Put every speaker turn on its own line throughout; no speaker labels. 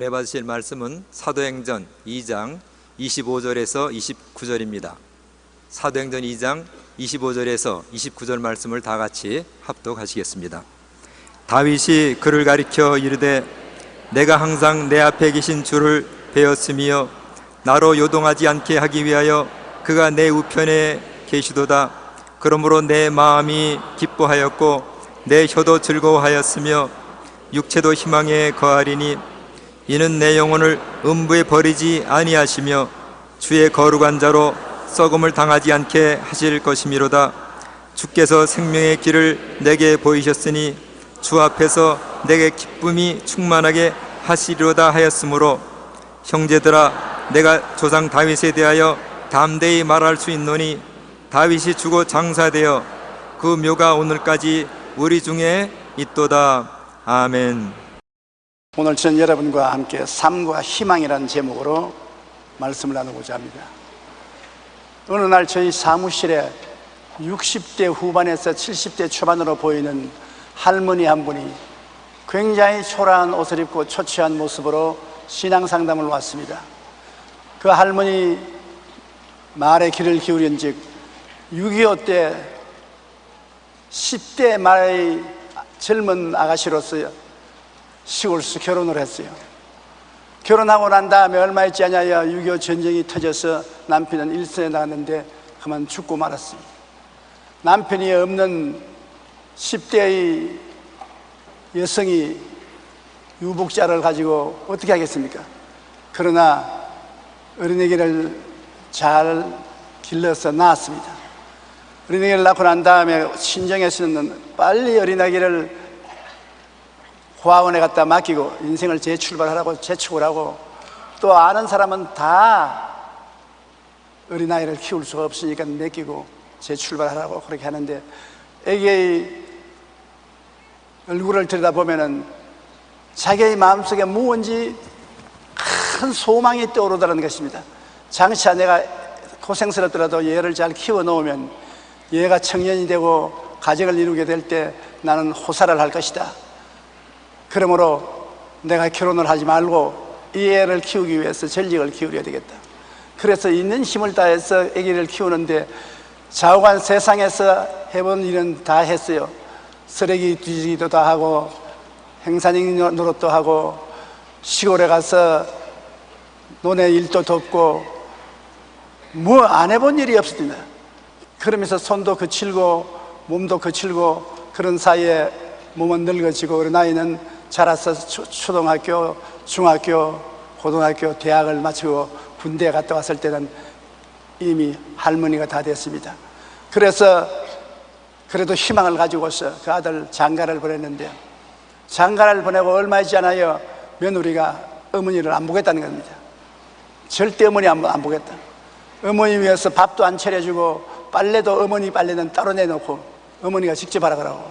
은혜 받으실 말씀은 사도행전 2장 25절에서 29절입니다. 사도행전 2장 25절에서 29절 말씀을 다 같이 합독하시겠습니다. 다윗이 그를 가리켜 이르되 내가 항상 내 앞에 계신 주를 배웠으며 나로 요동하지 않게 하기 위하여 그가 내 우편에 계시도다. 그러므로 내 마음이 기뻐하였고 내 혀도 즐거워하였으며 육체도 희망에 거하리니 이는 내 영혼을 음부에 버리지 아니하시며 주의 거룩한 자로 썩음을 당하지 않게 하실 것이미로다. 주께서 생명의 길을 내게 보이셨으니 주 앞에서 내게 기쁨이 충만하게 하시리로다 하였으므로 형제들아, 내가 조상 다윗에 대하여 담대히 말할 수 있노니 다윗이 죽어 장사되어 그 묘가 오늘까지 우리 중에 있도다. 아멘.
오늘 전 여러분과 함께 삶과 희망이라는 제목으로 말씀을 나누고자 합니다. 어느 날 저희 사무실에 60대 후반에서 70대 초반으로 보이는 할머니 한 분이 굉장히 초라한 옷을 입고 초췌한 모습으로 신앙상담을 왔습니다. 그 할머니 말에 귀를 기울인 즉 6.25 때 10대 말의 젊은 아가씨로서 시골에서 결혼을 했어요. 결혼하고 난 다음에 얼마 있지 않아야 6.25 전쟁이 터져서 남편은 일선에 나갔는데 그만 죽고 말았습니다. 남편이 없는 10대의 여성이 유복자를 가지고 어떻게 하겠습니까? 그러나 어린애기를 잘 길러서 낳았습니다. 어린애기를 낳고 난 다음에 친정에서는 빨리 어린아기를 고아원에 갖다 맡기고 인생을 재출발하라고 재촉을 하고, 또 아는 사람은 다 어린아이를 키울 수가 없으니까 맡기고 재출발하라고 그렇게 하는데, 애기의 얼굴을 들여다보면은 자기의 마음속에 무언지 큰 소망이 떠오르다는 것입니다. 장차 내가 고생스럽더라도 얘를 잘 키워 놓으면 얘가 청년이 되고 가정을 이루게 될 때 나는 호사를 할 것이다. 그러므로 내가 결혼을 하지 말고 이 애를 키우기 위해서 전력을 기울여야 되겠다. 그래서 있는 힘을 다해서 아기를 키우는데 좌우간 세상에서 해본 일은 다 했어요. 쓰레기 뒤지기도 다 하고 행사직 노릇도 하고 시골에 가서 논에 일도 돕고 뭐 안 해본 일이 없습니다. 그러면서 손도 거칠고 몸도 거칠고 그런 사이에 몸은 늙어지고 어린 아이는 자라서 초등학교, 중학교, 고등학교, 대학을 마치고 군대에 갔다 왔을 때는 이미 할머니가 다 됐습니다. 그래서 그래도 희망을 가지고서 그 아들 장가를 보냈는데, 장가를 보내고 얼마 있지 않아요 며느리가 어머니를 안 보겠다는 겁니다. 절대 어머니 안 보겠다. 어머니 위해서 밥도 안 차려주고 빨래도 어머니 빨래는 따로 내놓고 어머니가 직접 하라 그러고.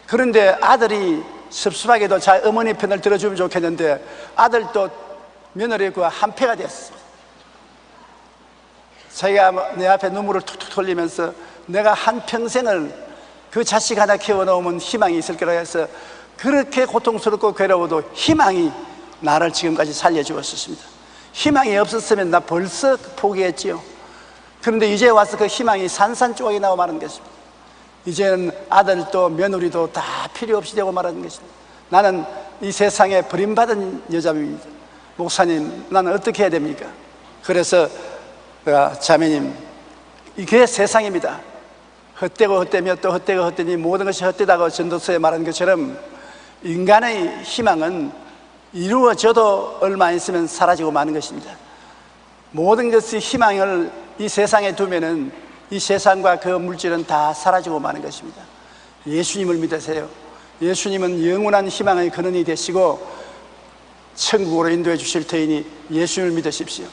그런데 아들이 섭섭하게도 자 어머니 편을 들어주면 좋겠는데 아들도 며느리와 한패가 됐어. 자기가 내 앞에 눈물을 툭툭 흘리면서 내가 한평생을 그 자식 하나 키워놓으면 희망이 있을 거라 해서 그렇게 고통스럽고 괴로워도 희망이 나를 지금까지 살려주었습니다. 희망이 없었으면 나 벌써 포기했지요. 그런데 이제 와서 그 희망이 산산조각이 나고 마는 것입니다. 이제는 아들도 며느리도 다 필요 없이 되고 말하는 것입니다. 나는 이 세상에 버림받은 여자입니다. 목사님, 나는 어떻게 해야 됩니까? 그래서 자매님, 이게 세상입니다. 헛되고 헛되며 또 헛되고 헛되니 모든 것이 헛되다고 전도서에 말한 것처럼 인간의 희망은 이루어져도 얼마 있으면 사라지고 마는 것입니다. 모든 것이 희망을 이 세상에 두면은 이 세상과 그 물질은 다 사라지고 마는 것입니다. 예수님을 믿으세요. 예수님은 영원한 희망의 근원이 되시고 천국으로 인도해 주실 터이니 예수님을 믿으십시오.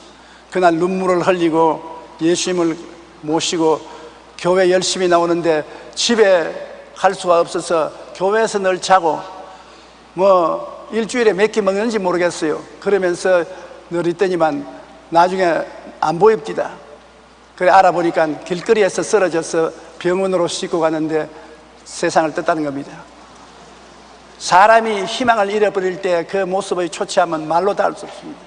그날 눈물을 흘리고 예수님을 모시고 교회 열심히 나오는데 집에 갈 수가 없어서 교회에서 늘 자고 뭐 일주일에 몇 끼 먹는지 모르겠어요. 그러면서 늘 있더니만 나중에 안 보입니다. 그래 알아보니까 길거리에서 쓰러져서 병원으로 싣고 가는데 세상을 떴다는 겁니다. 사람이 희망을 잃어버릴 때 그 모습의 초췌함은 말로 다 할 수 없습니다.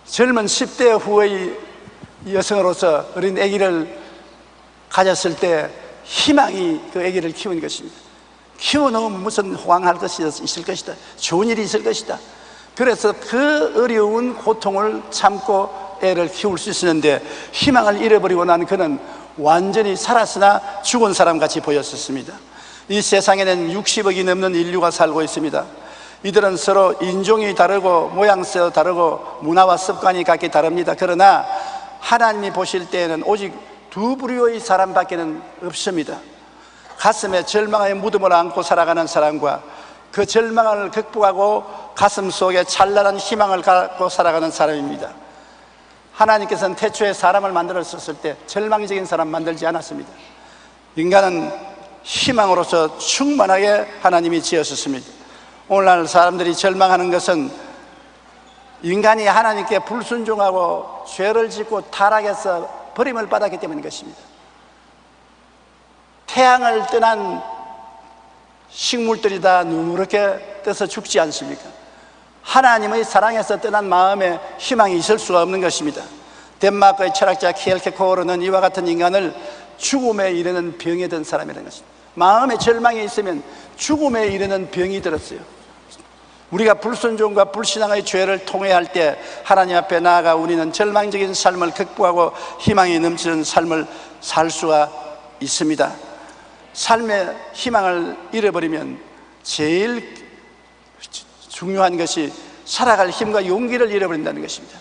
젊은 10대 후의 여성으로서 어린 아기를 가졌을 때 희망이 그 아기를 키우는 것입니다. 키워놓으면 무슨 호강할 것이 있을 것이다, 좋은 일이 있을 것이다. 그래서 그 어려운 고통을 참고 애를 키울 수 있었는데, 희망을 잃어버리고 난 그는 완전히 살았으나 죽은 사람같이 보였었습니다. 이 세상에는 60억이 넘는 인류가 살고 있습니다. 이들은 서로 인종이 다르고 모양새도 다르고 문화와 습관이 각기 다릅니다. 그러나 하나님이 보실 때에는 오직 두 부류의 사람밖에는 없습니다. 가슴에 절망의 무덤을 안고 살아가는 사람과 그 절망을 극복하고 가슴 속에 찬란한 희망을 갖고 살아가는 사람입니다. 하나님께서는 태초에 사람을 만들었을 때 절망적인 사람 만들지 않았습니다. 인간은 희망으로서 충만하게 하나님이 지으셨습니다. 오늘날 사람들이 절망하는 것은 인간이 하나님께 불순종하고 죄를 짓고 타락해서 버림을 받았기 때문인 것입니다. 태양을 떠난 식물들이 다 누렇게 떠서 죽지 않습니까? 하나님의 사랑에서 떠난 마음에 희망이 있을 수가 없는 것입니다. 덴마크의 철학자 키엘케코르는 이와 같은 인간을 죽음에 이르는 병에 든 사람이라는 것입니다. 마음에 절망이 있으면 죽음에 이르는 병이 들었어요. 우리가 불순종과 불신앙의 죄를 통회할 때 하나님 앞에 나아가 우리는 절망적인 삶을 극복하고 희망이 넘치는 삶을 살 수가 있습니다. 삶의 희망을 잃어버리면 제일 중요한 것이 살아갈 힘과 용기를 잃어버린다는 것입니다.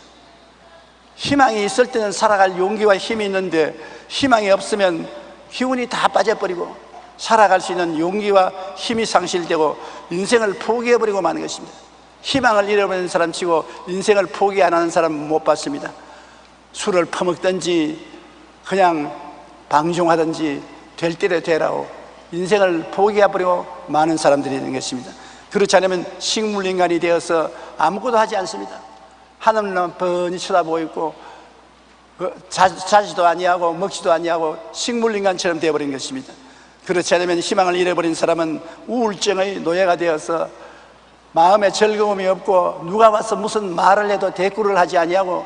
희망이 있을 때는 살아갈 용기와 힘이 있는데, 희망이 없으면 기운이 다 빠져버리고 살아갈 수 있는 용기와 힘이 상실되고 인생을 포기해버리고 마는 것입니다. 희망을 잃어버리는 사람 치고 인생을 포기 안 하는 사람 못 봤습니다. 술을 퍼먹든지 그냥 방종하든지 될 대로 되라고 인생을 포기해버리고 많은 사람들이 있는 것입니다. 그렇지 않으면 식물인간이 되어서 아무것도 하지 않습니다. 하늘만 뻔히 쳐다보고 있고 자지도 아니하고 먹지도 아니하고 식물인간처럼 되어버린 것입니다. 그렇지 않으면 희망을 잃어버린 사람은 우울증의 노예가 되어서 마음에 즐거움이 없고 누가 와서 무슨 말을 해도 대꾸를 하지 아니하고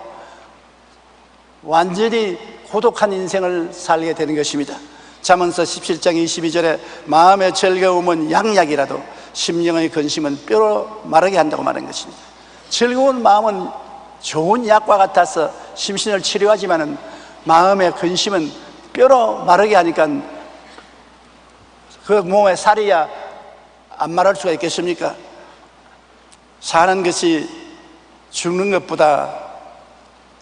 완전히 고독한 인생을 살게 되는 것입니다. 잠언서 17장 22절에 마음의 즐거움은 양약이라도 심령의 근심은 뼈로 마르게 한다고 말한 것입니다. 즐거운 마음은 좋은 약과 같아서 심신을 치료하지만은 마음의 근심은 뼈로 마르게 하니까 그 몸에 살이야 안 마를 수가 있겠습니까? 사는 것이 죽는 것보다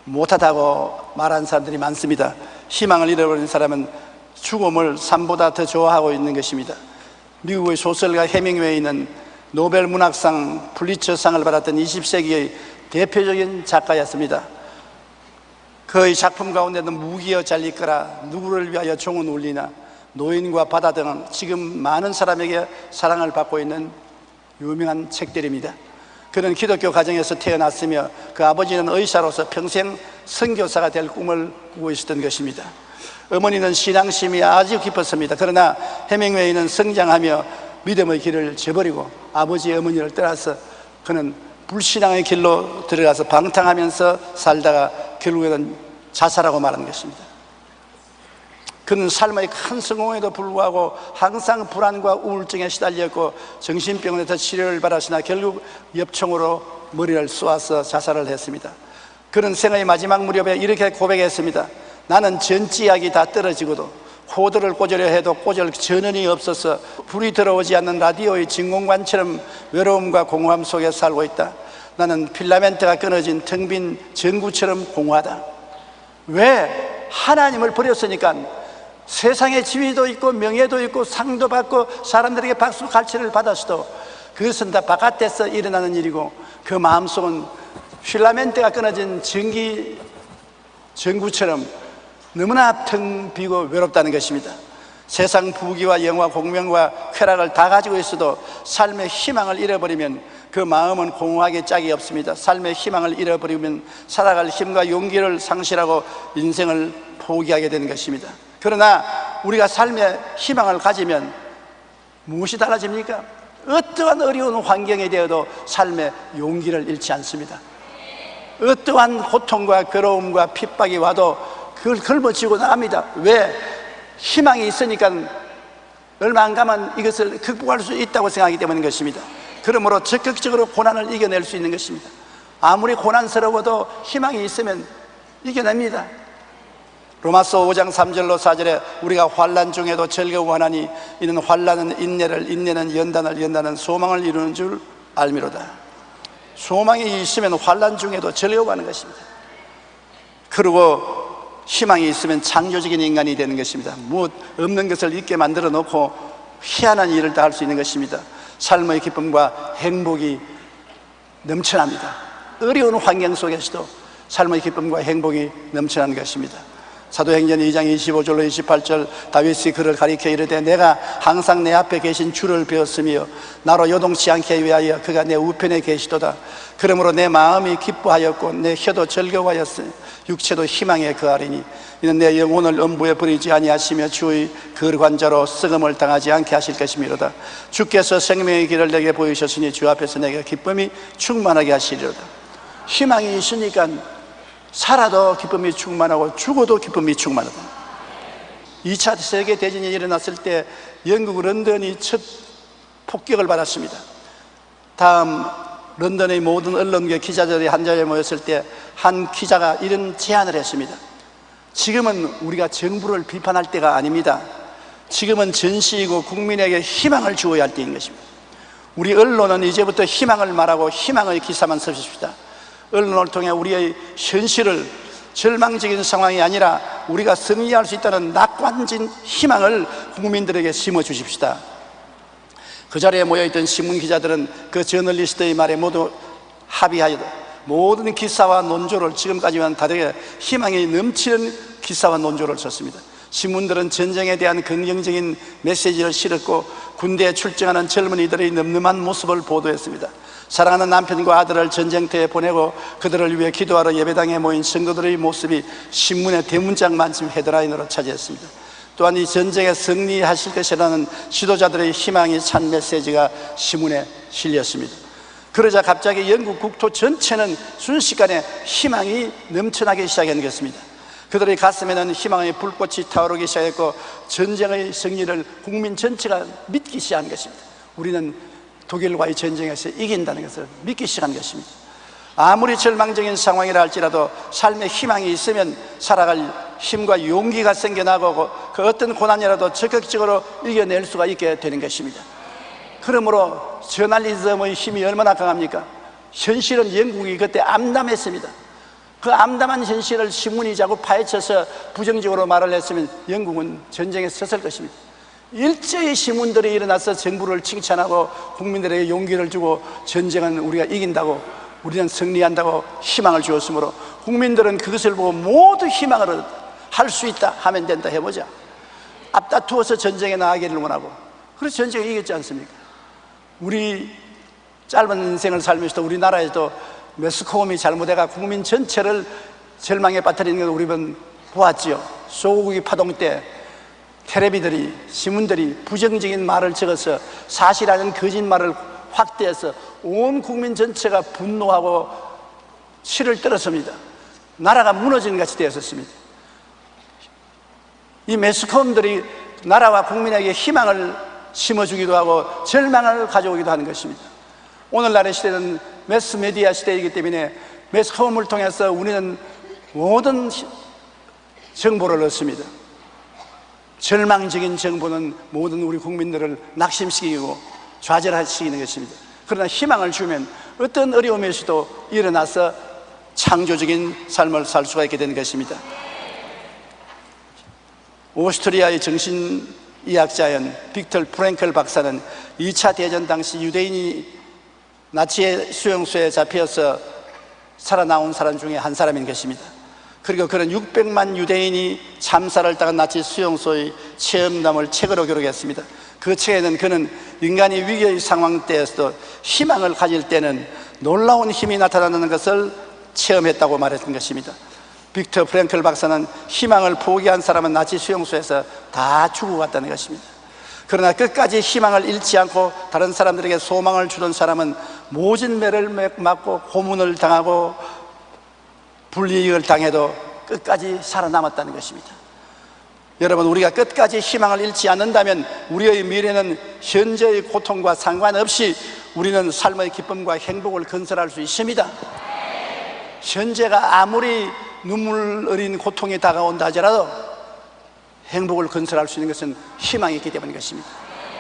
못하다고 말하는 사람들이 많습니다. 희망을 잃어버린 사람은 죽음을 삶보다 더 좋아하고 있는 것입니다. 미국의 소설가 해밍웨이는 노벨 문학상 풀리처상을 받았던 20세기의 대표적인 작가였습니다. 그의 작품 가운데는 무기여 잘리거라, 누구를 위하여 종은 울리나, 노인과 바다 등 지금 많은 사람에게 사랑을 받고 있는 유명한 책들입니다. 그는 기독교 가정에서 태어났으며 그 아버지는 의사로서 평생 선교사가 될 꿈을 꾸고 있었던 것입니다. 어머니는 신앙심이 아주 깊었습니다. 그러나 해밍웨이는 성장하며 믿음의 길을 저버리고 아버지의 어머니를 따라서 그는 불신앙의 길로 들어가서 방탕하면서 살다가 결국에는 자살하고 말한 것입니다. 그는 삶의 큰 성공에도 불구하고 항상 불안과 우울증에 시달렸고 정신병원에서 치료를 받았으나 결국 엽총으로 머리를 쏘아서 자살을 했습니다. 그는 생의 마지막 무렵에 이렇게 고백했습니다. 나는 전지약이 다 떨어지고도 코드를 꽂으려 해도 꽂을 전원이 없어서 불이 들어오지 않는 라디오의 진공관처럼 외로움과 공허함 속에 살고 있다. 나는 필라멘트가 끊어진 텅 빈 전구처럼 공허하다. 왜? 하나님을 버렸으니까. 세상에 지위도 있고 명예도 있고 상도 받고 사람들에게 박수 갈채를 받았어도 그것은 다 바깥에서 일어나는 일이고 그 마음속은 필라멘트가 끊어진 전구처럼 너무나 텅 비고 외롭다는 것입니다. 세상 부귀와 영화 공명과 쾌락을 다 가지고 있어도 삶의 희망을 잃어버리면 그 마음은 공허하게 짝이 없습니다. 삶의 희망을 잃어버리면 살아갈 힘과 용기를 상실하고 인생을 포기하게 되는 것입니다. 그러나 우리가 삶의 희망을 가지면 무엇이 달라집니까? 어떠한 어려운 환경에 대해도 삶의 용기를 잃지 않습니다. 어떠한 고통과 괴로움과 핍박이 와도 그걸 걸머쥐고 나갑니다. 왜? 희망이 있으니까 얼마 안 가면 이것을 극복할 수 있다고 생각하기 때문인 것입니다. 그러므로 적극적으로 고난을 이겨낼 수 있는 것입니다. 아무리 고난스러워도 희망이 있으면 이겨냅니다. 로마서 5장 3절로 4절에 우리가 환난 중에도 즐거워하나니 이는 환난은 인내를, 인내는 연단을, 연단은 소망을 이루는 줄 알미로다. 소망이 있으면 환난 중에도 즐거워하는 것입니다. 그리고 희망이 있으면 창조적인 인간이 되는 것입니다. 무엇 없는 것을 있게 만들어 놓고 희한한 일을 다 할 수 있는 것입니다. 삶의 기쁨과 행복이 넘쳐납니다. 어려운 환경 속에서도 삶의 기쁨과 행복이 넘쳐나는 것입니다. 사도행전 2장 25절로 28절 다윗이 그를 가리켜 이르되 내가 항상 내 앞에 계신 주를 배웠으며 나로 요동치 않게 위하여 그가 내 우편에 계시도다. 그러므로 내 마음이 기뻐하였고 내 혀도 즐거워하였으니 육체도 희망에 거하리니 이는 내 영혼을 음부에 버리지 아니하시며 주의 거룩한자로 썩음을 당하지 않게 하실 것이미로다. 주께서 생명의 길을 내게 보이셨으니 주 앞에서 내게 기쁨이 충만하게 하시리로다. 희망이 있으니까 살아도 기쁨이 충만하고 죽어도 기쁨이 충만하다. 2차 세계대전이 일어났을 때 영국 런던이 첫 폭격을 받았습니다. 다음 런던의 모든 언론계 기자들이 한 자리에 모였을 때 한 기자가 이런 제안을 했습니다. 지금은 우리가 정부를 비판할 때가 아닙니다. 지금은 전시이고 국민에게 희망을 주어야 할 때인 것입니다. 우리 언론은 이제부터 희망을 말하고 희망의 기사만 써줍시다. 언론을 통해 우리의 현실을 절망적인 상황이 아니라 우리가 승리할 수 있다는 낙관진 희망을 국민들에게 심어주십시다. 그 자리에 모여있던 신문기자들은 그 저널리스트의 말에 모두 합의하여 모든 기사와 논조를 지금까지와는 다르게 희망이 넘치는 기사와 논조를 썼습니다. 신문들은 전쟁에 대한 긍정적인 메시지를 실었고 군대에 출정하는 젊은이들의 늠름한 모습을 보도했습니다. 사랑하는 남편과 아들을 전쟁터에 보내고 그들을 위해 기도하러 예배당에 모인 성도들의 모습이 신문의 대문짝 만큼 헤드라인으로 차지했습니다. 또한 이 전쟁에 승리하실 것이라는 지도자들의 희망이 찬 메시지가 신문에 실렸습니다. 그러자 갑자기 영국 국토 전체는 순식간에 희망이 넘쳐나기 시작한 것입니다. 그들의 가슴에는 희망의 불꽃이 타오르기 시작했고 전쟁의 승리를 국민 전체가 믿기 시작한 것입니다. 우리는 독일과의 전쟁에서 이긴다는 것을 믿기 시작한 것입니다. 아무리 절망적인 상황이라 할지라도 삶에 희망이 있으면 살아갈 힘과 용기가 생겨나고 그 어떤 고난이라도 적극적으로 이겨낼 수가 있게 되는 것입니다. 그러므로 저널리즘의 힘이 얼마나 강합니까? 현실은 영국이 그때 암담했습니다. 그 암담한 현실을 신문이 자꾸 파헤쳐서 부정적으로 말을 했으면 영국은 전쟁에 섰을 것입니다. 일제히 신문들이 일어나서 정부를 칭찬하고 국민들에게 용기를 주고 전쟁은 우리가 이긴다고, 우리는 승리한다고 희망을 주었으므로 국민들은 그것을 보고 모두 희망을 할 수 있다, 하면 된다, 해보자. 앞다투어서 전쟁에 나가기를 원하고, 그래서 전쟁을 이겼지 않습니까? 우리 짧은 인생을 살면서도 우리나라에도 매스컴이 잘못해가 국민 전체를 절망에 빠뜨리는 걸 우리는 보았지요. 소고기 파동 때 텔레비들이, 신문들이 부정적인 말을 적어서 사실아닌 거짓말을 확대해서 온 국민 전체가 분노하고 치를 떨었습니다. 나라가 무너지는 같이 되었습니다. 이 매스컴들이 나라와 국민에게 희망을 심어주기도 하고 절망을 가져오기도 하는 것입니다. 오늘날의 시대는 매스메디아 시대이기 때문에 매스컴을 통해서 우리는 모든 정보를 얻습니다. 절망적인 정보는 모든 우리 국민들을 낙심시키고 좌절시키는 것입니다. 그러나 희망을 주면 어떤 어려움에서도 일어나서 창조적인 삶을 살 수가 있게 되는 것입니다. 오스트리아의 정신의학자인 빅터 프랭클 박사는 2차 대전 당시 유대인이 나치의 수용소에 잡혀서 살아나온 사람 중에 한 사람인 것입니다. 그리고 그런 600만 유대인이 참사를 당한 나치 수용소의 체험담을 책으로 기록했습니다. 그 책에는 그는 인간이 위기의 상황 때에서도 희망을 가질 때는 놀라운 힘이 나타나는 것을 체험했다고 말했던 것입니다. 빅터 프랭클 박사는 희망을 포기한 사람은 나치 수용소에서 다 죽어갔다는 것입니다. 그러나 끝까지 희망을 잃지 않고 다른 사람들에게 소망을 주던 사람은 모진 매를 맞고 고문을 당하고 불이익을 당해도 끝까지 살아남았다는 것입니다. 여러분, 우리가 끝까지 희망을 잃지 않는다면 우리의 미래는 현재의 고통과 상관없이 우리는 삶의 기쁨과 행복을 건설할 수 있습니다. 현재가 아무리 눈물 어린 고통이 다가온다 하더라도 행복을 건설할 수 있는 것은 희망이 있기 때문인 것입니다.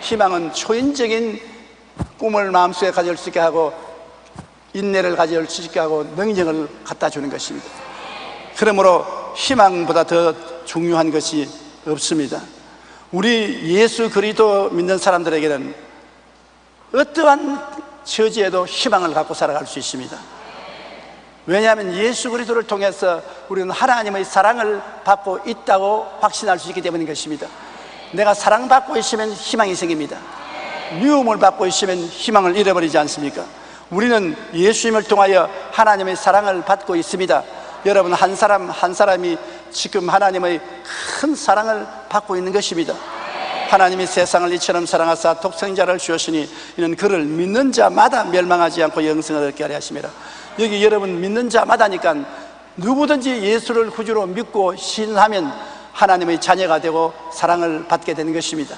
희망은 초인적인 꿈을 마음속에 가질 수 있게 하고 인내를 가질 수 있게 하고 능력을 갖다 주는 것입니다. 그러므로 희망보다 더 중요한 것이 없습니다. 우리 예수 그리스도 믿는 사람들에게는 어떠한 처지에도 희망을 갖고 살아갈 수 있습니다. 왜냐하면 예수 그리스도를 통해서 우리는 하나님의 사랑을 받고 있다고 확신할 수 있기 때문인 것입니다. 내가 사랑받고 있으면 희망이 생깁니다. 미움을 받고 있으면 희망을 잃어버리지 않습니까? 우리는 예수님을 통하여 하나님의 사랑을 받고 있습니다. 여러분, 한 사람 한 사람이 지금 하나님의 큰 사랑을 받고 있는 것입니다. 하나님이 세상을 이처럼 사랑하사 독생자를 주었으니 이는 그를 믿는 자마다 멸망하지 않고 영생을 얻게 하려 하심이라. 여기 여러분, 믿는 자마다니까 누구든지 예수를 구주로 믿고 신하면 하나님의 자녀가 되고 사랑을 받게 되는 것입니다.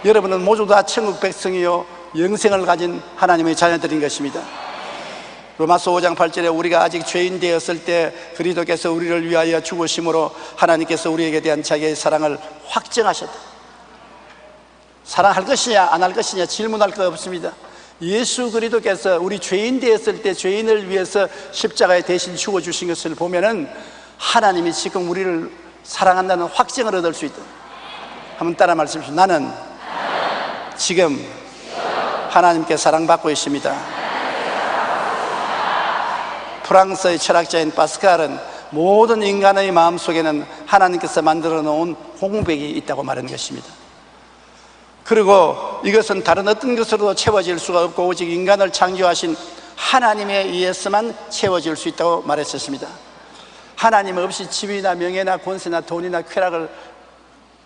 여러분은 모두 다 천국 백성이요 영생을 가진 하나님의 자녀들인 것입니다. 로마서 5장 8절에 우리가 아직 죄인 되었을 때 그리스도께서 우리를 위하여 죽으심으로 하나님께서 우리에게 대한 자기의 사랑을 확정하셨다. 사랑할 것이냐 안 할 것이냐 질문할 거 없습니다. 예수 그리스도께서 우리 죄인 되었을 때 죄인을 위해서 십자가에 대신 죽어주신 것을 보면은 하나님이 지금 우리를 사랑한다는 확증을 얻을 수 있다. 한번 따라 말씀하십시오. 나는 지금 하나님께 사랑받고 있습니다. 프랑스의 철학자인 파스칼은 모든 인간의 마음속에는 하나님께서 만들어 놓은 공백이 있다고 말하는 것입니다. 그리고 이것은 다른 어떤 것으로도 채워질 수가 없고 오직 인간을 창조하신 하나님에 의해서만 채워질 수 있다고 말했었습니다. 하나님 없이 지위나 명예나 권세나 돈이나 쾌락을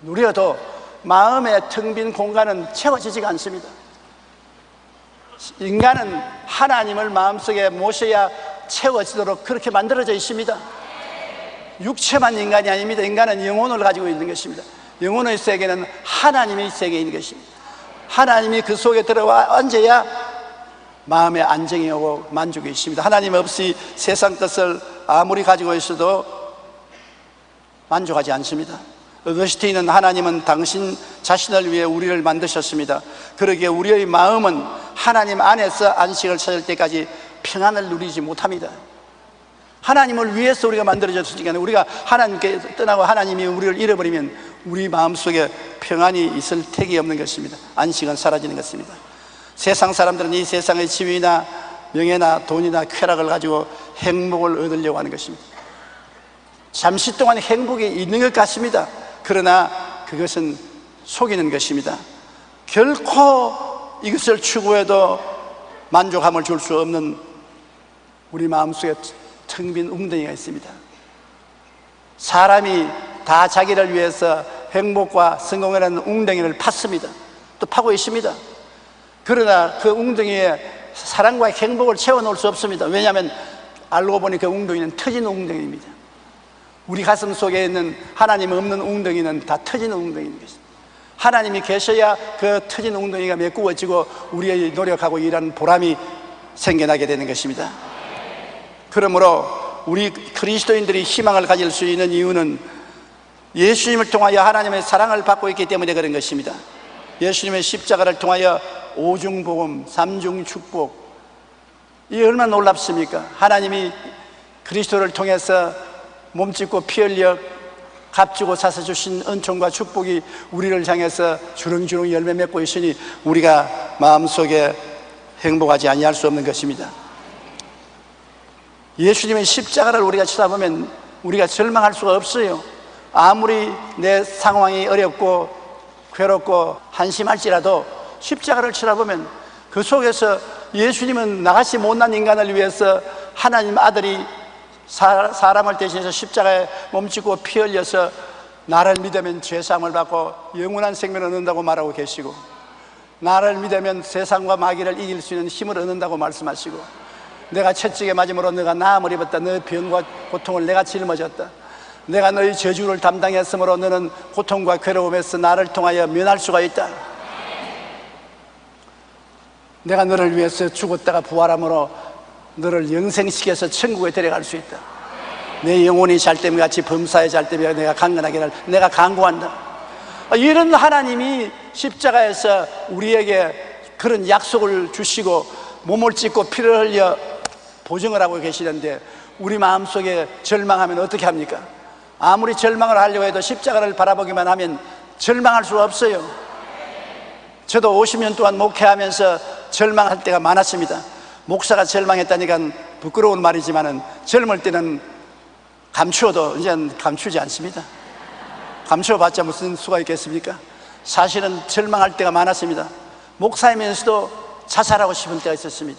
누려도 마음의 텅 빈 공간은 채워지지가 않습니다. 인간은 하나님을 마음속에 모셔야 채워지도록 그렇게 만들어져 있습니다. 육체만 인간이 아닙니다. 인간은 영혼을 가지고 있는 것입니다. 영혼의 세계는 하나님의 세계인 것입니다. 하나님이 그 속에 들어와 앉아야 마음의 안정이 오고 만족이 있습니다. 하나님 없이 세상 것을 아무리 가지고 있어도 만족하지 않습니다. 어거스틴은 하나님은 당신 자신을 위해 우리를 만드셨습니다. 그러기에 우리의 마음은 하나님 안에서 안식을 찾을 때까지 평안을 누리지 못합니다. 하나님을 위해서 우리가 만들어졌으니까 우리가 하나님께 떠나고 하나님이 우리를 잃어버리면 우리 마음속에 평안이 있을 택이 없는 것입니다. 안식은 사라지는 것입니다. 세상 사람들은 이 세상의 지위나 명예나 돈이나 쾌락을 가지고 행복을 얻으려고 하는 것입니다. 잠시 동안 행복이 있는 것 같습니다. 그러나 그것은 속이는 것입니다. 결코 이것을 추구해도 만족함을 줄 수 없는 우리 마음속에 텅 빈 웅덩이가 있습니다. 사람이 다 자기를 위해서 행복과 성공이라는 웅덩이를 팠습니다. 또 파고 있습니다. 그러나 그 웅덩이에 사랑과 행복을 채워놓을 수 없습니다. 왜냐하면 알고 보니 그 웅덩이는 터진 웅덩이입니다. 우리 가슴 속에 있는 하나님 없는 웅덩이는 다 터지는 웅덩이인 것입니다. 하나님이 계셔야 그 터진 웅덩이가 메꾸어지고 우리의 노력하고 일하는 보람이 생겨나게 되는 것입니다. 그러므로 우리 그리스도인들이 희망을 가질 수 있는 이유는 예수님을 통하여 하나님의 사랑을 받고 있기 때문에 그런 것입니다. 예수님의 십자가를 통하여 오중복음, 삼중축복, 이 얼마나 놀랍습니까? 하나님이 그리스도를 통해서 몸짓고 피 흘려 값주고 사서 주신 은총과 축복이 우리를 향해서 주렁주렁 열매 맺고 있으니 우리가 마음속에 행복하지 아니할 수 없는 것입니다. 예수님의 십자가를 우리가 쳐다보면 우리가 절망할 수가 없어요. 아무리 내 상황이 어렵고 괴롭고 한심할지라도 십자가를 쳐다보면 그 속에서 예수님은 나같이 못난 인간을 위해서 하나님 아들이 사람을 대신해서 십자가에 몸짓고 피 흘려서 나를 믿으면 죄사함을 받고 영원한 생명을 얻는다고 말하고 계시고, 나를 믿으면 세상과 마귀를 이길 수 있는 힘을 얻는다고 말씀하시고, 내가 채찍에 맞음으로 너가 나음을 입었다. 너의 병과 고통을 내가 짊어졌다. 내가 너의 저주를 담당했으므로 너는 고통과 괴로움에서 나를 통하여 면할 수가 있다. 내가 너를 위해서 죽었다가 부활함으로 너를 영생시켜서 천국에 데려갈 수 있다. 내 영혼이 잘됨 같이 범사에 잘됨이라 내가 강건하기를 내가 간구한다. 이런 하나님이 십자가에서 우리에게 그런 약속을 주시고 몸을 찢고 피를 흘려 보증을 하고 계시는데, 우리 마음속에 절망하면 어떻게 합니까? 아무리 절망을 하려고 해도 십자가를 바라보기만 하면 절망할 수가 없어요. 저도 50년 동안 목회하면서 절망할 때가 많았습니다. 목사가 절망했다니까 부끄러운 말이지만은 젊을 때는 감추어도 이제는 감추지 않습니다. 감추어봤자 무슨 수가 있겠습니까? 사실은 절망할 때가 많았습니다. 목사이면서도 자살하고 싶은 때가 있었습니다.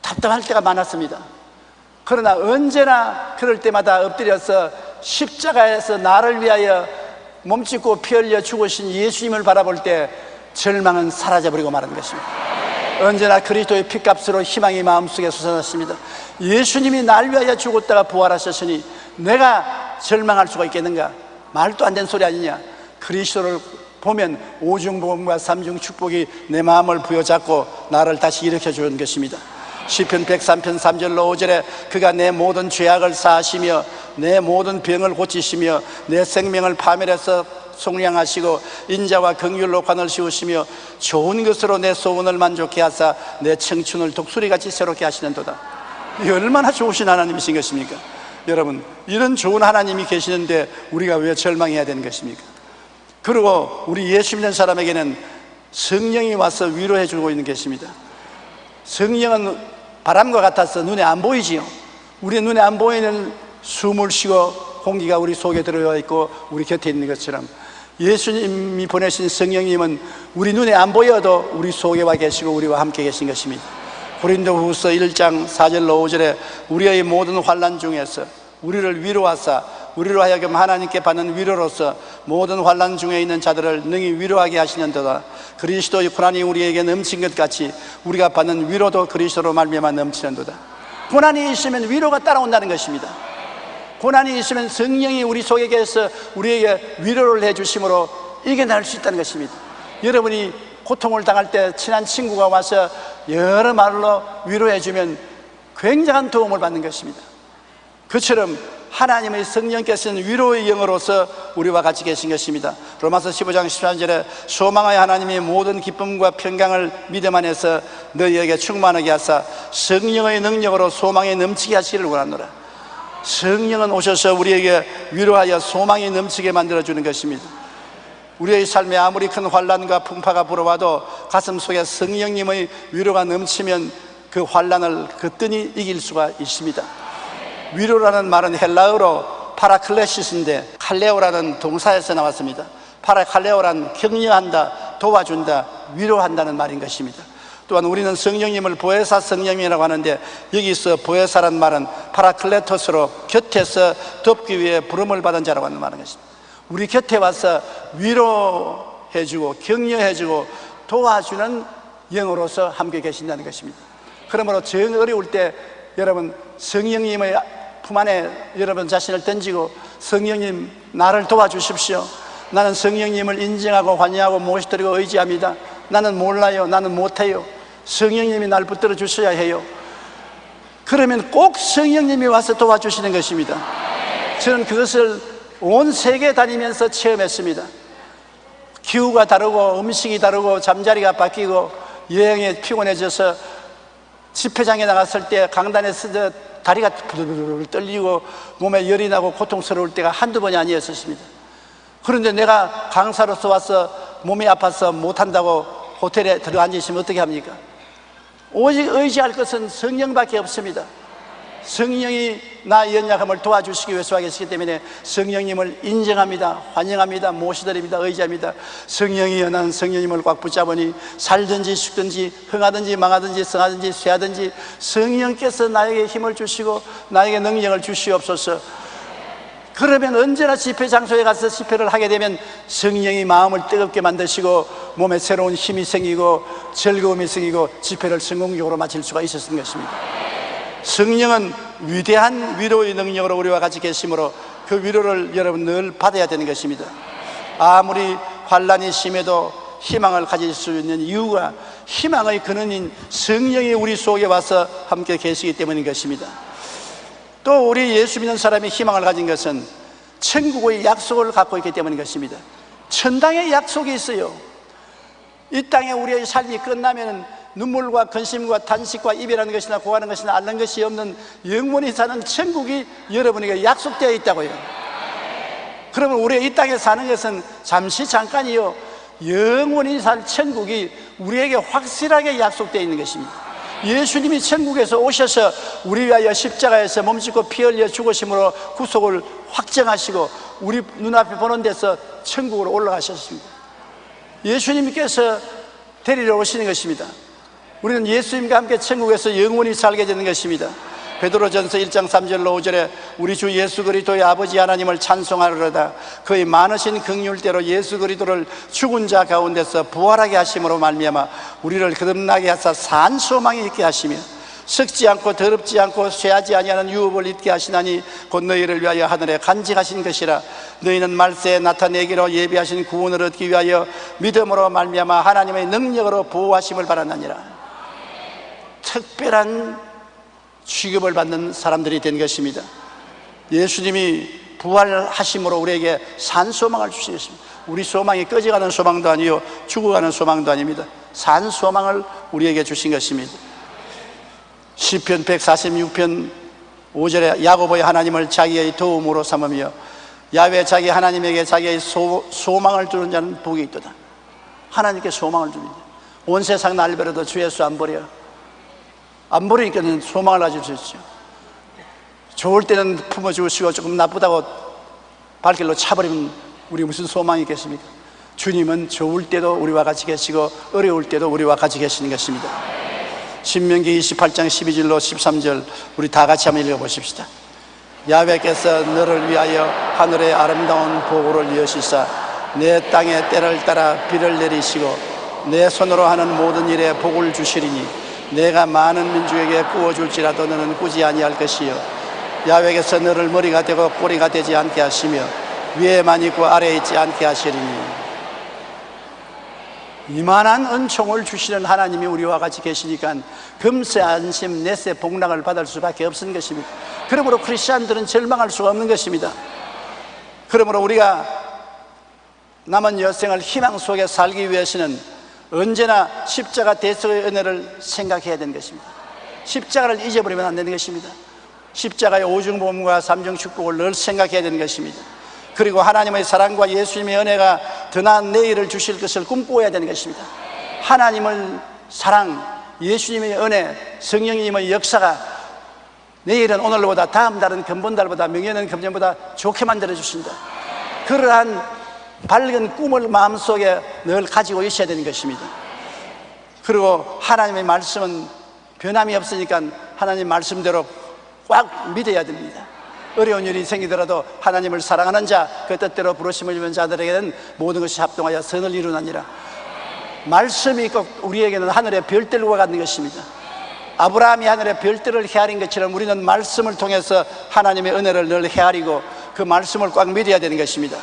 답답할 때가 많았습니다. 그러나 언제나 그럴 때마다 엎드려서 십자가에서 나를 위하여 몸짓고 피 흘려 죽으신 예수님을 바라볼 때 절망은 사라져버리고 마는 것입니다. 언제나 그리스도의 피값으로 희망이 마음속에 솟아났습니다. 예수님이 날 위하여 죽었다가 부활하셨으니 내가 절망할 수가 있겠는가? 말도 안 되는 소리 아니냐? 그리스도를 보면 오중복음과 삼중 축복이 내 마음을 부여잡고 나를 다시 일으켜 주는 것입니다. 시편 103편 3절로 5절에 그가 내 모든 죄악을 사하시며 내 모든 병을 고치시며 내 생명을 파멸해서 속량하시고 인자와 긍휼로 관을 씌우시며 좋은 것으로 내 소원을 만족케 하사 내 청춘을 독수리같이 새롭게 하시는도다. 이 얼마나 좋으신 하나님이신 것입니까? 여러분, 이런 좋은 하나님이 계시는데 우리가 왜 절망해야 되는 것입니까? 그리고 우리 예수 믿는 사람에게는 성령이 와서 위로해 주고 있는 것입니다. 성령은 바람과 같아서 눈에 안 보이지요. 우리 눈에 안 보이는 숨을 쉬고 공기가 우리 속에 들어와 있고 우리 곁에 있는 것처럼 예수님이 보내신 성령님은 우리 눈에 안 보여도 우리 속에 와 계시고 우리와 함께 계신 것입니다. 고린도후서 1장 4절로 5절에 우리의 모든 환난 중에서 우리를 위로하사 우리로 하여금 하나님께 받는 위로로서 모든 환난 중에 있는 자들을 능히 위로하게 하시는도다. 그리스도의 고난이 우리에게 넘친 것 같이 우리가 받는 위로도 그리스도로 말미암아 넘치는도다. 고난이 있으면 위로가 따라온다는 것입니다. 고난이 있으면 성령이 우리 속에 계셔서 우리에게 위로를 해주심으로 이겨낼 수 있다는 것입니다. 여러분이 고통을 당할 때 친한 친구가 와서 여러 말로 위로해주면 굉장한 도움을 받는 것입니다. 그처럼 하나님의 성령께서는 위로의 영으로서 우리와 같이 계신 것입니다. 로마서 15장 14절에 소망의 하나님이 모든 기쁨과 평강을 믿음 안에서 너희에게 충만하게 하사 성령의 능력으로 소망이 넘치게 하시기를 원하노라. 성령은 오셔서 우리에게 위로하여 소망이 넘치게 만들어주는 것입니다. 우리의 삶에 아무리 큰 환난과 풍파가 불어와도 가슴 속에 성령님의 위로가 넘치면 그 환난을 거뜬히 이길 수가 있습니다. 위로라는 말은 헬라어로 파라클레시스인데 칼레오라는 동사에서 나왔습니다. 파라칼레오란 격려한다, 도와준다, 위로한다는 말인 것입니다. 또한 우리는 성령님을 보혜사 성령이라고 하는데 여기서 보혜사란 말은 파라클레토스로 곁에서 돕기 위해 부름을 받은 자라고 하는 말인 것입니다. 우리 곁에 와서 위로해주고 격려해주고 도와주는 영으로서 함께 계신다는 것입니다. 그러므로 정 어려울 때 여러분 성령님의 품 안에 여러분 자신을 던지고 성령님 나를 도와주십시오. 나는 성령님을 인정하고 환영하고 모시드리고 의지합니다. 나는 몰라요. 나는 못해요. 성령님이 날 붙들어 주셔야 해요. 그러면 꼭 성령님이 와서 도와주시는 것입니다. 저는 그것을 온 세계 다니면서 체험했습니다. 기후가 다르고 음식이 다르고 잠자리가 바뀌고 여행에 피곤해져서 집회장에 나갔을 때 강단에서 다리가 부들부들 떨리고 몸에 열이 나고 고통스러울 때가 한두 번이 아니었습니다. 그런데 내가 강사로서 와서 몸이 아파서 못한다고 호텔에 들어앉아 있으면 어떻게 합니까? 오직 의지할 것은 성령밖에 없습니다. 성령이 나의 연약함을 도와주시기 위해서 계시기 때문에 성령님을 인정합니다. 환영합니다. 모시드립니다. 의지합니다. 성령이여 나는 성령님을 꽉 붙잡으니 살든지 죽든지 흥하든지 망하든지 성하든지 쇠하든지 성령께서 나에게 힘을 주시고 나에게 능력을 주시옵소서. 그러면 언제나 집회 장소에 가서 집회를 하게 되면 성령이 마음을 뜨겁게 만드시고 몸에 새로운 힘이 생기고 즐거움이 생기고 집회를 성공적으로 마칠 수가 있었던 것입니다. 성령은 위대한 위로의 능력으로 우리와 같이 계시므로 그 위로를 여러분 늘 받아야 되는 것입니다. 아무리 환난이 심해도 희망을 가질 수 있는 이유가 희망의 근원인 성령이 우리 속에 와서 함께 계시기 때문인 것입니다. 또 우리 예수 믿는 사람이 희망을 가진 것은 천국의 약속을 갖고 있기 때문인 것입니다. 천당의 약속이 있어요. 이 땅에 우리의 삶이 끝나면 눈물과 근심과 탄식과 이별하는 것이나 고하는 것이나 앓는 것이 없는 영원히 사는 천국이 여러분에게 약속되어 있다고요. 그러면 우리가 이 땅에 사는 것은 잠시 잠깐이요, 영원히 살 천국이 우리에게 확실하게 약속되어 있는 것입니다. 예수님이 천국에서 오셔서 우리 위하여 십자가에서 몸짓고 피 흘려 죽으심으로 구속을 확정하시고 우리 눈앞에 보는 데서 천국으로 올라가셨습니다. 예수님께서 데리러 오시는 것입니다. 우리는 예수님과 함께 천국에서 영원히 살게 되는 것입니다. 베드로전서 1장 3절로 5절에 우리 주 예수 그리스도의 아버지 하나님을 찬송하려다 그의 많으신 긍휼대로 예수 그리스도를 죽은 자 가운데서 부활하게 하심으로 말미암아 우리를 거듭나게 하사 산 소망이 있게 하시며 썩지 않고 더럽지 않고 쇠하지 아니하는 유업을 잊게 하시나니 곧 너희를 위하여 하늘에 간직하신 것이라. 너희는 말세에 나타내기로 예비하신 구원을 얻기 위하여 믿음으로 말미암아 하나님의 능력으로 보호하심을 바라느니라. 특별한 취급을 받는 사람들이 된 것입니다. 예수님이 부활하심으로 우리에게 산 소망을 주시겠습니다. 우리 소망이 꺼져가는 소망도 아니요 죽어가는 소망도 아닙니다. 산 소망을 우리에게 주신 것입니다. 시편 146편 5절에 야고보의 하나님을 자기의 도움으로 삼으며 야훼 자기 하나님에게 자기의 소망을 주는 자는 복이 있도다. 하나님께 소망을 줍니다. 온 세상 날 버려도 주 예수 안 버려. 안 버리니까 소망을 가질 수 있죠. 좋을 때는 품어주시고 조금 나쁘다고 발길로 차버리면 우리 무슨 소망이 있겠습니까? 주님은 좋을 때도 우리와 같이 계시고 어려울 때도 우리와 같이 계시는 것입니다. 신명기 28장 12절로 13절 우리 다 같이 한번 읽어보십시다. 야훼께서 너를 위하여 하늘의 아름다운 보고를 여시사 내 땅에 때를 따라 비를 내리시고 내 손으로 하는 모든 일에 복을 주시리니 내가 많은 민족에게 구워줄지라도 너는 꾸지 아니할 것이요 야훼께서 너를 머리가 되고 꼬리가 되지 않게 하시며 위에만 있고 아래에 있지 않게 하시리니. 이만한 은총을 주시는 하나님이 우리와 같이 계시니까 금세 안심 내세 복락을 받을 수밖에 없는 것입니다. 그러므로 크리스찬들은 절망할 수가 없는 것입니다. 그러므로 우리가 남은 여생을 희망 속에 살기 위해서는 언제나 십자가 대속의 은혜를 생각해야 되는 것입니다. 십자가를 잊어버리면 안 되는 것입니다. 십자가의 오중보험과 삼중축복을 늘 생각해야 되는 것입니다. 그리고 하나님의 사랑과 예수님의 은혜가 더 나은 내일을 주실 것을 꿈꿔야 되는 것입니다. 하나님의 사랑, 예수님의 은혜, 성령님의 역사가 내일은 오늘보다, 다음 달은 금번달보다, 명예는 금년보다 좋게 만들어 주신다. 그러한 밝은 꿈을 마음속에 늘 가지고 있어야 되는 것입니다. 그리고 하나님의 말씀은 변함이 없으니까 하나님 말씀대로 꽉 믿어야 됩니다. 어려운 일이 생기더라도 하나님을 사랑하는 자, 그 뜻대로 부르심을 입은 자들에게는 모든 것이 합동하여 선을 이루느니라. 말씀이 꼭 우리에게는 하늘의 별들과 같은 것입니다. 아브라함이 하늘의 별들을 헤아린 것처럼 우리는 말씀을 통해서 하나님의 은혜를 늘 헤아리고 그 말씀을 꽉 믿어야 되는 것입니다.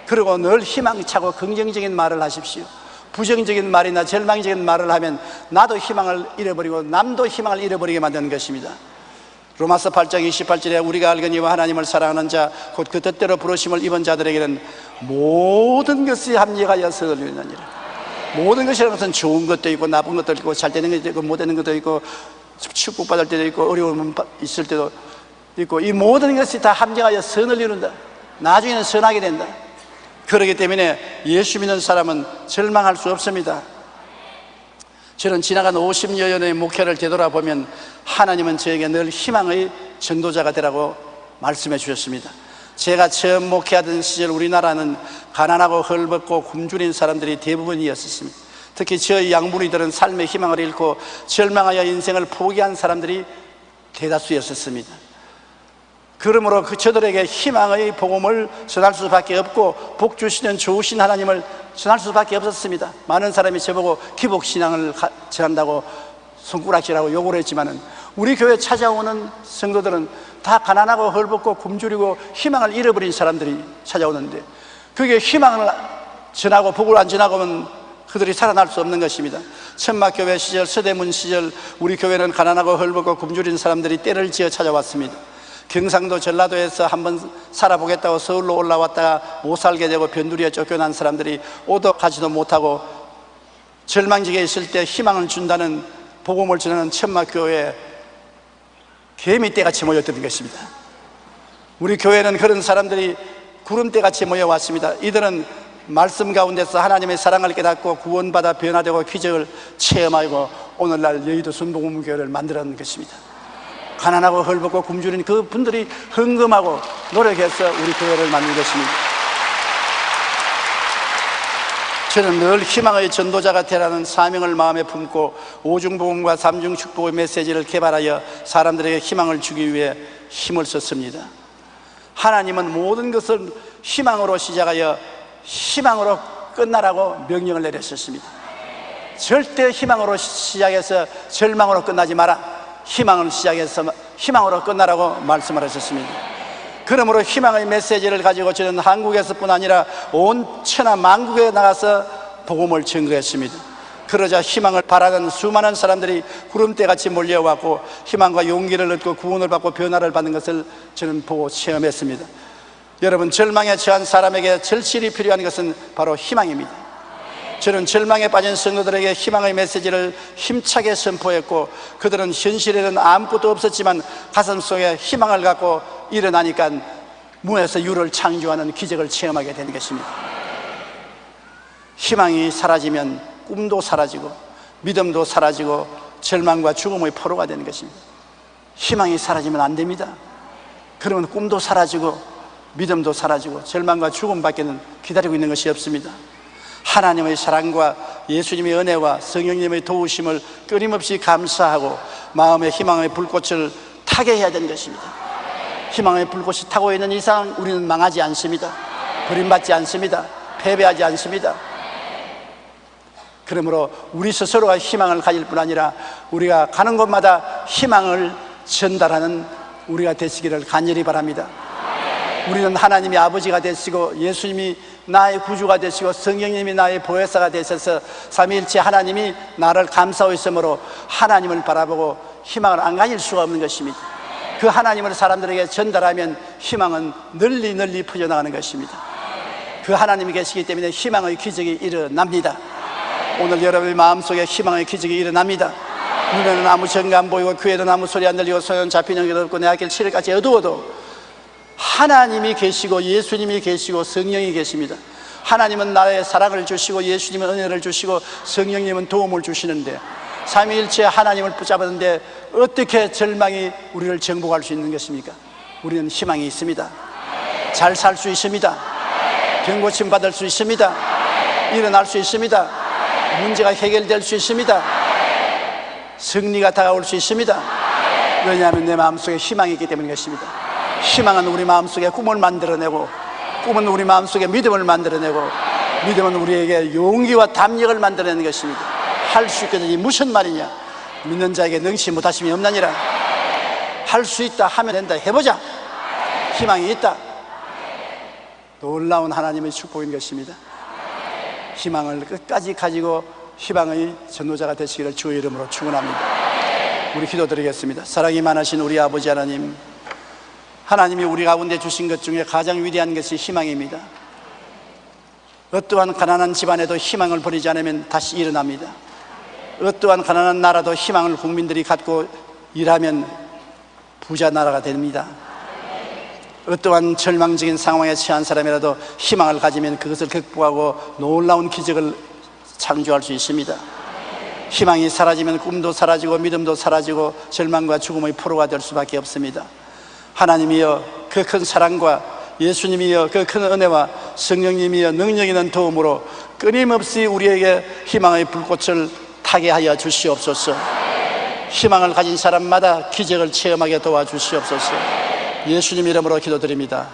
그리고 늘 희망차고 긍정적인 말을 하십시오. 부정적인 말이나 절망적인 말을 하면 나도 희망을 잃어버리고 남도 희망을 잃어버리게 만드는 것입니다. 로마서 8장 28절에 우리가 알거니와 하나님을 사랑하는 자 곧 그 뜻대로 부르심을 입은 자들에게는 모든 것이 합력하여 선을 이루느니라. 모든 것이라는 것은 좋은 것도 있고 나쁜 것도 있고 잘 되는 것도 있고 못 되는 것도 있고 축복받을 때도 있고 어려움 있을 때도 있고 이 모든 것이 다 합력하여 선을 이룬다. 나중에는 선하게 된다. 그렇기 때문에 예수 믿는 사람은 절망할 수 없습니다. 저는 지나간 50여 년의 목회를 되돌아보면 하나님은 저에게 늘 희망의 전도자가 되라고 말씀해 주셨습니다. 제가 처음 목회하던 시절 우리나라는 가난하고 헐벗고 굶주린 사람들이 대부분이었습니다. 특히 저희 양분이들은 삶의 희망을 잃고 절망하여 인생을 포기한 사람들이 대다수였었습니다. 그러므로 저들에게 희망의 복음을 전할 수밖에 없고 복 주시는 좋으신 하나님을 전할 수밖에 없었습니다. 많은 사람이 저보고 기복신앙을 전한다고 손가락질하고 욕을 했지만은 우리 교회 찾아오는 성도들은 다 가난하고 헐벗고 굶주리고 희망을 잃어버린 사람들이 찾아오는데, 그게 희망을 전하고 복을 안 전하고 하면 그들이 살아날 수 없는 것입니다. 천막교회 시절, 서대문 시절 우리 교회는 가난하고 헐벗고 굶주린 사람들이 때를 지어 찾아왔습니다. 경상도 전라도에서 한번 살아보겠다고 서울로 올라왔다가 못 살게 되고 변두리에 쫓겨난 사람들이 오도 가지도 못하고 절망지게 있을 때 희망을 준다는 복음을 전하는 천막교회에 개미떼같이 모였던 것입니다. 우리 교회는 그런 사람들이 구름떼같이 모여왔습니다. 이들은 말씀 가운데서 하나님의 사랑을 깨닫고 구원받아 변화되고 기적을 체험하고 오늘날 여의도 순복음교회를 만들어낸 것입니다. 가난하고 헐벗고 굶주린 그 분들이 헌금하고 노력해서 우리 교회를 만든 것입니다. 저는 늘 희망의 전도자가 되라는 사명을 마음에 품고 오중복음과 삼중축복의 메시지를 개발하여 사람들에게 희망을 주기 위해 힘을 썼습니다. 하나님은 모든 것을 희망으로 시작하여 희망으로 끝나라고 명령을 내렸었습니다. 절대 희망으로 시작해서 절망으로 끝나지 마라. 희망을 시작해서 희망으로 끝나라고 말씀을 하셨습니다. 그러므로 희망의 메시지를 가지고 저는 한국에서뿐 아니라 온 천하 만국에 나가서 복음을 전거했습니다. 그러자 희망을 바라는 수많은 사람들이 구름대같이 몰려왔고 희망과 용기를 얻고 구원을 받고 변화를 받는 것을 저는 보고 체험했습니다. 여러분, 절망에 처한 사람에게 절실히 필요한 것은 바로 희망입니다. 저는 절망에 빠진 성도들에게 희망의 메시지를 힘차게 선포했고 그들은 현실에는 아무것도 없었지만 가슴속에 희망을 갖고 일어나니까 무에서 유를 창조하는 기적을 체험하게 되는 것입니다. 희망이 사라지면 꿈도 사라지고 믿음도 사라지고 절망과 죽음의 포로가 되는 것입니다. 희망이 사라지면 안 됩니다. 그러면 꿈도 사라지고 믿음도 사라지고 절망과 죽음밖에는 기다리고 있는 것이 없습니다. 하나님의 사랑과 예수님의 은혜와 성령님의 도우심을 끊임없이 감사하고 마음의 희망의 불꽃을 타게 해야 되는 것입니다. 희망의 불꽃이 타고 있는 이상 우리는 망하지 않습니다. 버림받지 않습니다. 패배하지 않습니다. 그러므로 우리 스스로가 희망을 가질 뿐 아니라 우리가 가는 곳마다 희망을 전달하는 우리가 되시기를 간절히 바랍니다. 우리는 하나님이 아버지가 되시고 예수님이 나의 구주가 되시고 성령님이 나의 보혜사가 되셔서 삼위일체 하나님이 나를 감싸고 있으므로 하나님을 바라보고 희망을 안 가질 수가 없는 것입니다. 그 하나님을 사람들에게 전달하면 희망은 널리 널리 퍼져나가는 것입니다. 그 하나님이 계시기 때문에 희망의 기적이 일어납니다. 오늘 여러분의 마음속에 희망의 기적이 일어납니다. 눈에는 아무 정가 안 보이고 귀에는 아무 소리 안 들리고 손에는 잡히는 게 없고 내 앞길 7일까지 어두워도 하나님이 계시고 예수님이 계시고 성령이 계십니다. 하나님은 나의 사랑을 주시고 예수님은 은혜를 주시고 성령님은 도움을 주시는데 삼위일체 하나님을 붙잡았는데 어떻게 절망이 우리를 정복할 수 있는 것입니까? 우리는 희망이 있습니다. 잘 살 수 있습니다. 병고침 받을 수 있습니다. 일어날 수 있습니다. 문제가 해결될 수 있습니다. 승리가 다가올 수 있습니다. 왜냐하면 내 마음속에 희망이 있기 때문인 것입니다. 희망은 우리 마음속에 꿈을 만들어내고 꿈은 우리 마음속에 믿음을 만들어내고 믿음은 우리에게 용기와 담력을 만들어내는 것입니다. 할 수 있거든요. 무슨 말이냐? 믿는 자에게 능치 못하심이 없나니라. 할 수 있다 하면 된다. 해보자. 희망이 있다. 놀라운 하나님의 축복인 것입니다. 희망을 끝까지 가지고 희망의 전도자가 되시기를 주의 이름으로 축원합니다. 우리 기도드리겠습니다. 사랑이 많으신 우리 아버지 하나님, 하나님이 우리 가운데 주신 것 중에 가장 위대한 것이 희망입니다. 어떠한 가난한 집안에도 희망을 버리지 않으면 다시 일어납니다. 어떠한 가난한 나라도 희망을 국민들이 갖고 일하면 부자 나라가 됩니다. 어떠한 절망적인 상황에 처한 사람이라도 희망을 가지면 그것을 극복하고 놀라운 기적을 창조할 수 있습니다. 희망이 사라지면 꿈도 사라지고 믿음도 사라지고 절망과 죽음의 포로가 될 수밖에 없습니다. 하나님이여, 그 큰 사랑과 예수님이여, 그 큰 은혜와 성령님이여, 능력 있는 도움으로 끊임없이 우리에게 희망의 불꽃을 타게 하여 주시옵소서. 희망을 가진 사람마다 기적을 체험하게 도와주시옵소서. 예수님 이름으로 기도드립니다.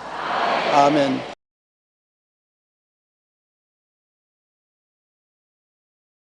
아멘.